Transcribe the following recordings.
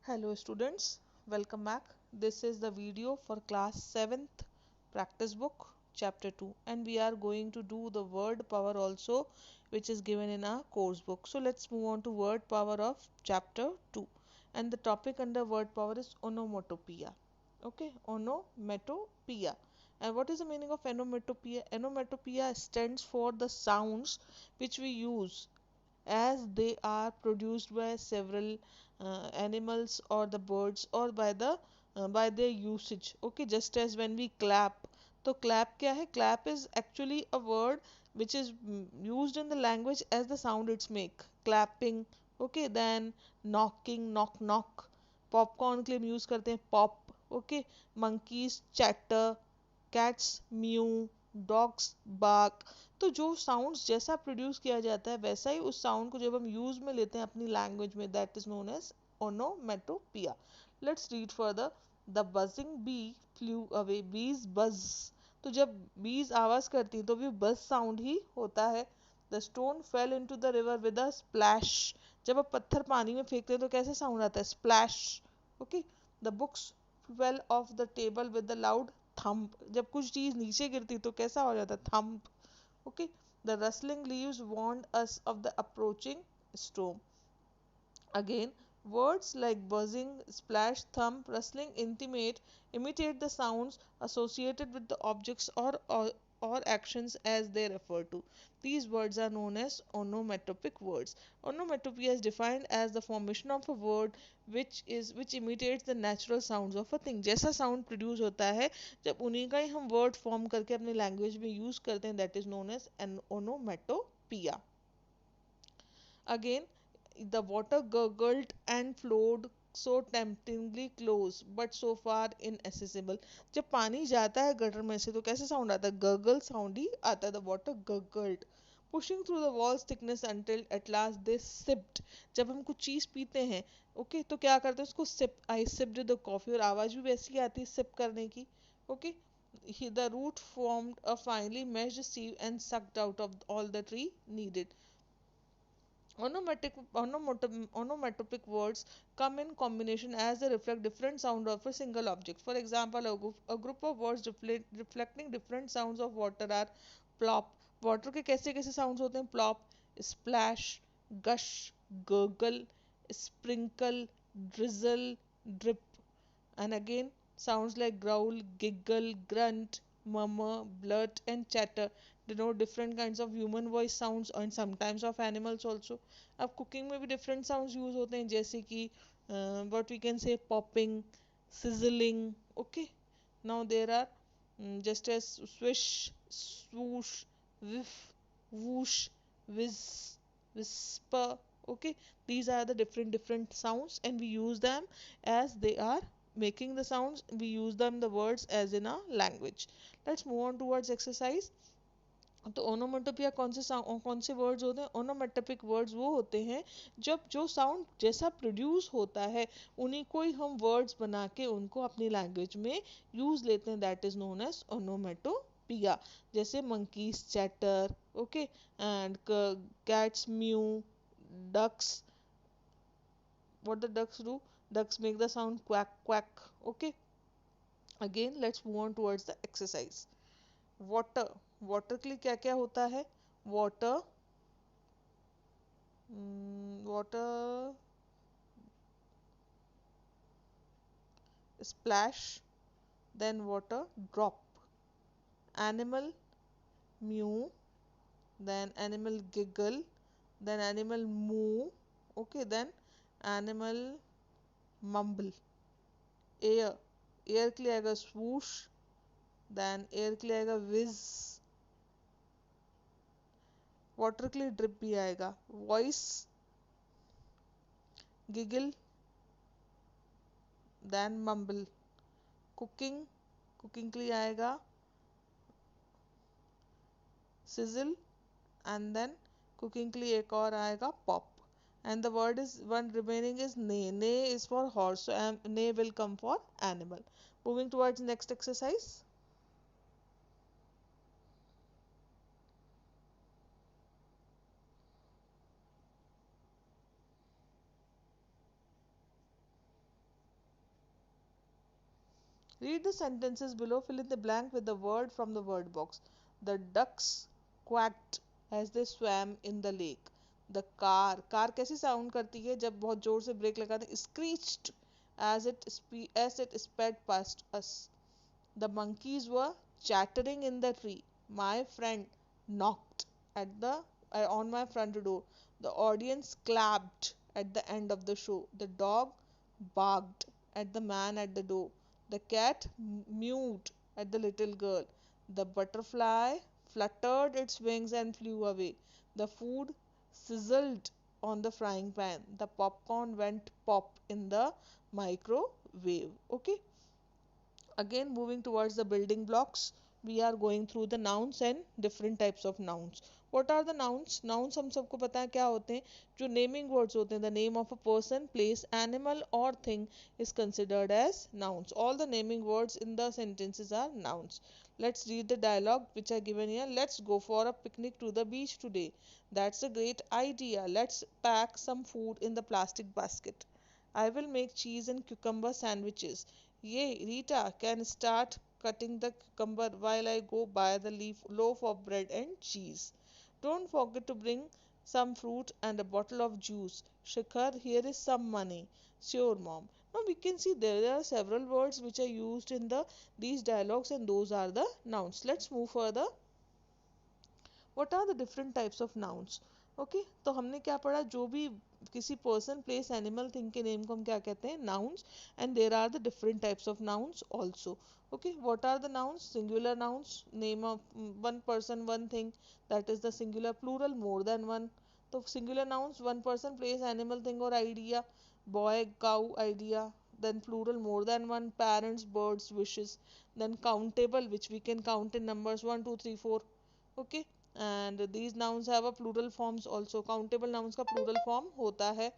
Hello students, welcome back. This is the video for class 7th practice book chapter 2 and we are going to do the word power also which is given in our course book. So let's move on to word power of chapter 2 and the topic under word power is onomatopoeia. Okay, onomatopoeia. And what is the meaning of onomatopoeia? Onomatopoeia stands for the sounds which we use as they are produced by several animals or the birds or by their usage. Okay, just as when we clap, तो clap क्या है? Clap is actually a word which is used in the language as the sound it's make. Clapping. Okay, then knocking, knock knock. Popcorn के लिए हम use करते हैं pop. Okay, monkeys chatter, cats mew, dogs bark. तो जो sounds जैसा produce किया जाता है वैसा ही उस साउंड को जब हम यूज में लेते हैं अपनी लैंग्वेज में, that is known as onomatopoeia. Let's read further. The buzzing bee flew away. Bees buzz. तो जब बीज आवाज करती हैं तो भी बज साउंड ही होता है. The stone fail into the river with a splash. जब आप पत्थर पानी में फेंकते हैं तो कैसे साउंड आता है? Splash. Okay. The books fell off the table with the loud thump. जब कुछ चीज नीचे गिरती तो कैसा हो जाता है? Thump. Okay, the rustling leaves warned us of the approaching storm. Again, words like buzzing, splash, thump, rustling imitate the sounds associated with the objects or actions as they refer to. These words are known as onomatopic words. Onomatopoeia is defined as the formation of a word which imitates the natural sounds of a thing. जैसा sound produce होता है जब उन्हीं का ही हम word form करके अपनी language में use करते हैं, that is known as an onomatopoeia. Again, the water gurgled and flowed so temptingly close but so far inaccessible. जब पानी जाता है गटर में से तो कैसे साउंड आता है? गर्गल साउंड ही आता है. The water gargled. Pushing through the walls thickness until at last they seeped. जब हम कुछ चीज पीते हैं, ओके, तो क्या करते हैं उसको? Sip. I sipped the coffee. और आवाज भी वैसी आती है सिप करने की. Okay. The root formed a finely meshed sieve and sucked out of all the tree needed. Onomatopic words come in combination as they reflect different sound of a single object. For example, a group of words reflecting different sounds of water are plop. Water के कैसे कैसे sounds होते हैं? Plop, splash, gush, gurgle, sprinkle, drizzle, drip. And again, sounds like growl, giggle, grunt, murmur, blurt, and chatter denote different kinds of human voice sounds and sometimes of animals also. अब cooking में भी different sounds use होते हैं जैसे कि what we can say popping, sizzling. Okay, now there are just as swish, swoosh, whiff, whoosh, whiz, whisper. Okay, these are the different sounds and we use them as they are making the sounds. We use them the words as in a language. Let's move on towards exercise. तो onomatopoeia कौन से words होते हैं? ओनोमेटोपिक words वो होते हैं जब जो साउंड जैसा प्रोड्यूस होता है उन्हीं को ही हम वर्ड्स बना के उनको अपनी लैंग्वेज में यूज लेते हैं. That is known as onomatopoeia. जैसे monkeys chatter. Okay. And cats mew. Ducks, what the ducks do? Ducks make the sound quack quack. Okay. Again, let's move on towards the exercise. Water. Water के लिए क्या क्या होता है? Water, water splash, then water drop. Animal mew, then animal giggle, then animal moo. Okay, then animal mumble. Air, air के लिए आएगा swoosh, then air के लिए आएगा whiz. वाटर के लिए ड्रिप भी आएगा. Voice giggle, then mumble. Cooking, cooking के लिए आएगा सिजल, एंड देन कुकिंग के लिए एक और आएगा pop. And the word is one remaining is ने. ने इज फॉर हॉर्स, सो ने will come for animal. Moving towards next exercise. Read the sentences below. Fill in the blank with the word from the word box. The ducks quacked as they swam in the lake. The car कैसी sound करती है जब बहुत जोर से break लगाते हैं? Screeched as it sped past us. The monkeys were chattering in the tree. My friend knocked at the on my front door. The audience clapped at the end of the show. The dog barked at the man at the door. The cat mewed at the little girl. The butterfly fluttered its wings and flew away. The food sizzled on the frying pan. The popcorn went pop in the microwave. Okay, again moving towards the building blocks, we are going through the nouns and different types of nouns. What are the nouns? Nouns हम सबको पता है क्या होते हैं, जो naming words होते हैं. The name of a person, place, animal or thing is considered as nouns. All the naming words in the sentences are nouns. Let's read the dialogue which are given here. Let's go for a picnic to the beach today. That's a great idea. Let's pack some food in the plastic basket. I will make cheese and cucumber sandwiches. Yay, Rita can start cutting the cucumber while I go buy the loaf of bread and cheese. Don't forget to bring some fruit and a bottle of juice. Shikhar, here is some money. Sure, mom. Now we can see there are several words which are used in these dialogues, and those are the nouns. Let's move further. What are the different types of nouns? Okay तो हमने क्या पढ़ा, जो भी किसी person place animal thing के name को हम क्या कहते हैं, nouns. And there are the different types of nouns also. Okay, what are the nouns? Singular nouns, name of one person one thing, that is the singular. Plural, more than one. तो singular nouns, one person place animal thing और idea, boy cow idea. Then plural, more than one, parents, birds, wishes. Then countable, which we can count in numbers 1 2 3 4. Okay, and these nouns have a plural forms also. Countable nouns का plural form होता है.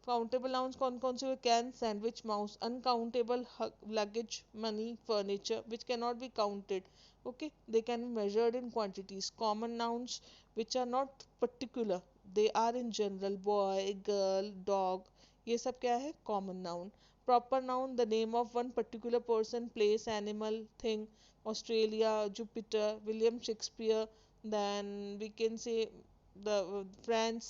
Countable nouns कौन कौन से हुए? Can, sandwich, mouse. Uncountable, luggage, money, furniture, which can not be counted. Okay, they can be measured in quantities. Common nouns which are not particular, they are in general, boy, girl, dog, ये सब क्या है? Common noun. Proper noun, the name of one particular person, place, animal, thing. Australia, Jupiter, William Shakespeare. Then we can say the France,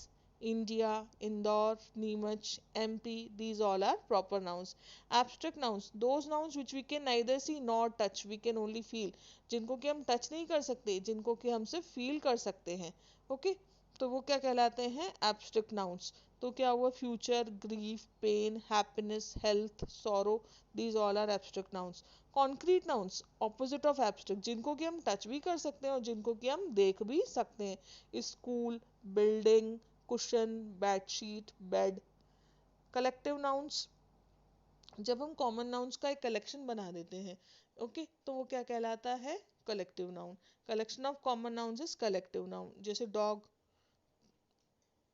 India, Indore, Neemach, MP. These all are proper nouns. Abstract nouns, those nouns which we can neither see nor touch, we can only feel. जिनको कि हम touch नहीं कर सकते, जिनको कि हम सिर्फ फील कर सकते हैं. ओके, तो वो क्या कहलाते हैं? Abstract nouns. तो क्या हुआ? Future, grief, pain, happiness, health, sorrow. These all are abstract nouns. Concrete nouns, opposite of abstract, जिनको कि हम टच भी कर सकते हैं और जिनको कि हम देख भी सकते हैं. School, building, cushion, bedsheet, bed. Collective nouns, जब हम कॉमन नाउन्स का एक कलेक्शन बना देते हैं, ओके, तो वो क्या कहलाता है? Collective noun. Collection of common nouns is collective noun. जैसे dog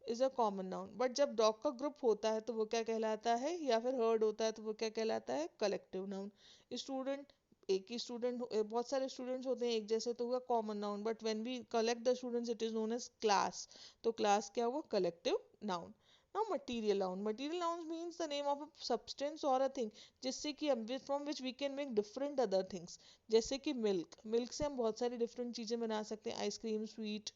is a common noun, but जब डॉग का ग्रुप होता है तो वो क्या कहलाता है, या फिर हर्ड होता है तो वो क्या कहलाता है? Collective noun. स्टूडेंट, एक ही स्टूडेंट, बहुत सारे स्टूडेंट्स होते हैं एक जैसे, तो हुआ common noun. But when we collect the students it is known as class. तो क्लास क्या हुआ? Collective noun. Now material noun. Material noun means the name of a substance और अ थिंग, जिससे कि हम from which we can make different other things. जैसे कि milk, milk से हम बहुत सारी डिफरेंट चीजें बना सकते हैं. Ice cream, sweet,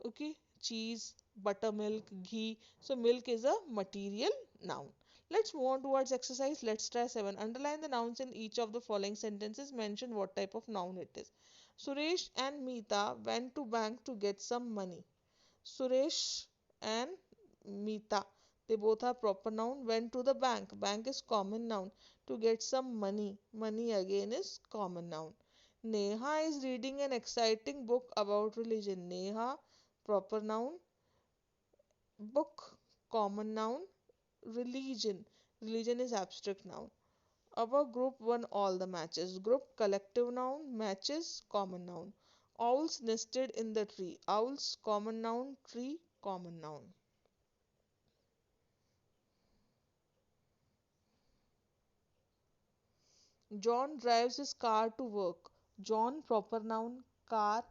okay, cheese, buttermilk, ghee. So milk is a material noun. Let's move on towards exercise. Let's try 7. Underline the nouns in each of the following sentences. Mention what type of noun it is. Suresh and Meeta went to bank to get some money. Suresh and Meeta, they both are proper noun. Went to the bank, bank is common noun. To get some money, money again is common noun. Neha is reading an exciting book about religion. Neha, proper noun. Book, common noun. Religion, religion is abstract noun. Our group won all the matches. Group, collective noun. Matches, common noun. Owls nested in the tree. Owls, common noun. Tree, common noun. John drives his car to work. John, proper noun. Car,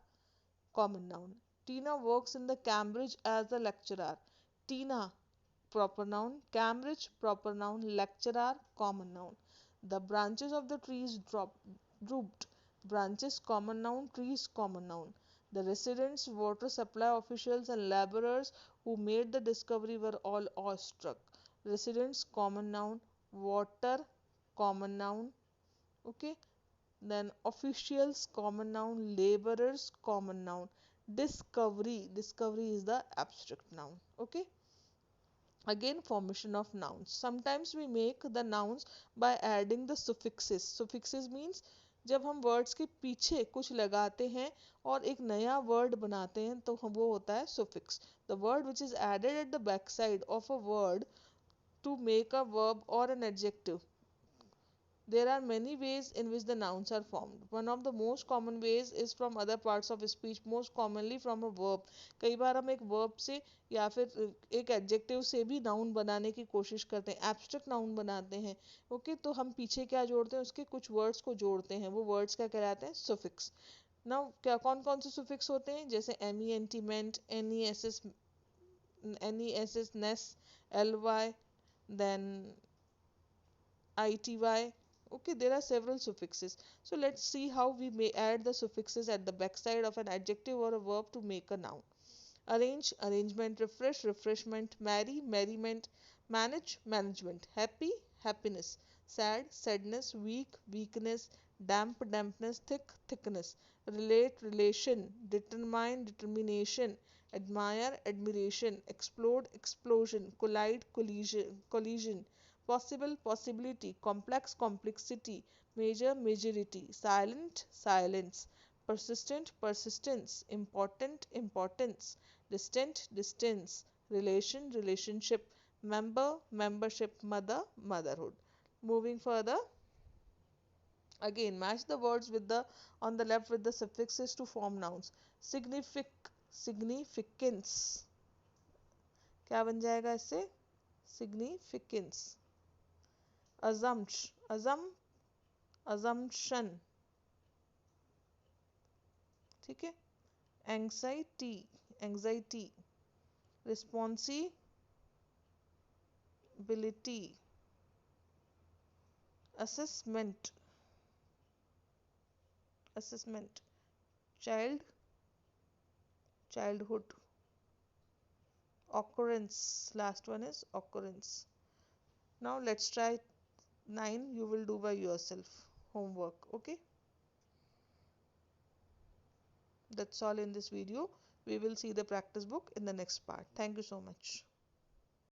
common noun. Tina works in the Cambridge as a lecturer. Tina, proper noun. Cambridge, proper noun. Lecturer, common noun. The branches of the trees drooped. Branches common noun, trees common noun. The residents, water supply officials and laborers who made the discovery were all awestruck. Residents common noun, water common noun, okay. Then officials common noun, laborers common noun. Discovery is the abstract noun, okay. Again, formation of nouns. Sometimes we make the nouns by adding the suffixes. Suffixes means जब हम words के पीछे कुछ लगाते हैं और एक नया word बनाते हैं तो वो होता है suffix. The word which is added at the backside of a word to make a verb or an adjective. There are many ways in which the nouns are formed. One of the most common ways is from other parts of speech, most commonly from a verb. कई बार हम एक verb से या फिर एक adjective से भी noun बनाने की कोशिश करते हैं, abstract noun बनाते हैं. ओके तो हम पीछे क्या जोड़ते हैं, उसके कुछ words को जोड़ते हैं. वो words क्या कहलाते हैं, suffix. Now क्या कौन कौन से suffix होते हैं, जैसे ment, ment, ness, ness, ly, then ity. Okay, there are several suffixes. So let's see how we may add the suffixes at the backside of an adjective or a verb to make a noun. Arrange, arrangement. Refresh, refreshment. Marry, merriment. Manage, management. Happy, happiness. Sad, sadness. Weak, weakness. Damp, dampness. Thick, thickness. Relate, relation. Determine, determination. Admire, admiration. Explode, explosion. Collide, collision, collision. Possible, possibility. Complex, complexity. Major, majority. Silent, silence. Persistent, persistence. Important, importance. Distant, distance. Relation, relationship. Member, membership. Mother, motherhood. Moving further, again match the words with the on the left with the suffixes to form nouns. Significance. क्या बन जाएगा इससे, significance. Assumption. ठीक है. Anxiety. Responsibility. Assessment. Childhood. Occurrence. Last one is occurrence. Now let's try 9. You will do by yourself. Homework. Okay. That's all in this video. We will see the practice book in the next part. Thank you so much.